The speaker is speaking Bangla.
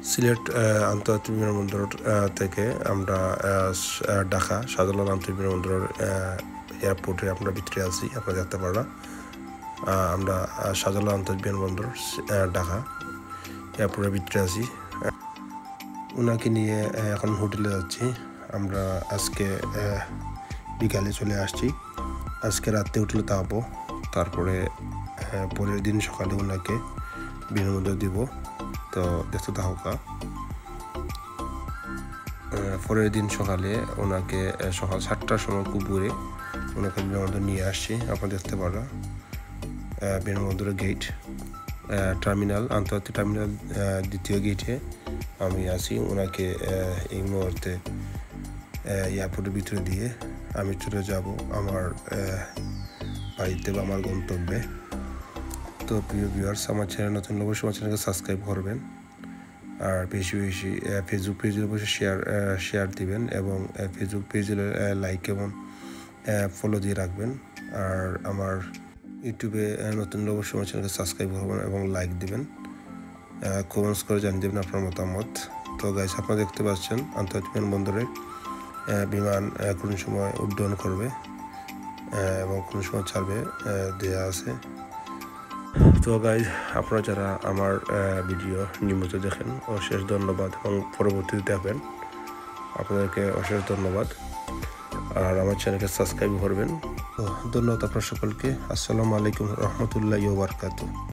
সিলেট আন্তর্জাতিক বিমানবন্দর থেকে আমরা ঢাকা শাহজালাল আন্তর্জাতিক বিমানবন্দর এয়ারপোর্টে আমরা ভিতরে আছি, আপনারা দেখতে পারা। আমরা শাহজালাল আন্তর্জাতিক বিমানবন্দর ঢাকা এয়ারপোর্টের ভিতরে আছি। ওনাকে নিয়ে এখন হোটেলে যাচ্ছি। আমরা আজকে বিকালে চলে আসছি, আজকে রাতে হোটেলে থাকবো, তারপরে পরের দিন সকালে ওনাকে বিমানবন্দর দিব। তো দেখতে থাকা পরের দিন সকালে ওনাকে সকাল 7টার সময় কুপুরে ওনাকে বিমানবন্দর নিয়ে আসছি। আপনারা দেখতে পারা বিমানবন্দরের গেট টার্মিনাল, আন্তর্জাতিক টার্মিনাল দ্বিতীয় গেটে আমি আছি। ওনাকে এই মুহূর্তে এয়ারপোর্টের ভিতরে দিয়ে আমি চলে যাব আমার বাড়িতে বা আমার গন্তব্যে। তো প্রিয় ভিউয়ার্স, আমার চ্যানেল নতুন অবশ্যই আমার চ্যানেলকে সাবস্ক্রাইব করবেন, আর বেশি বেশি ফেসবুক পেজে অবশ্যই শেয়ার দিবেন, এবং ফেসবুক পেজে লাইক এবং ফলো দিয়ে রাখবেন। আর আমার ইউটিউবে নতুন অবশ্যই আমার চ্যানেলকে সাবস্ক্রাইব করবেন এবং লাইক দিবেন, কমেন্টস করে জানিয়ে দেবেন আপনার মতামত। তো গাইস, আপনারা দেখতে পাচ্ছেন আন্তর্জাতিক বিমানবন্দরে বিমান কোন সময় উড্ডয়ন করবে এবং কোন সময় ছাড়বে দেওয়া আছে। তো গাইজ, আপনারা যারা আমার ভিডিও নিয়মিত দেখেন অশেষ ধন্যবাদ, এবং পরবর্তীতে দেখবেন আপনাদেরকে অশেষ ধন্যবাদ। আর আমার চ্যানেলকে সাবস্ক্রাইব করবেন। তো ধন্যবাদ আপনার সকলকে। আসসালামু আলাইকুম রহমতুল্লাহি ওয়া বারাকাতুহু।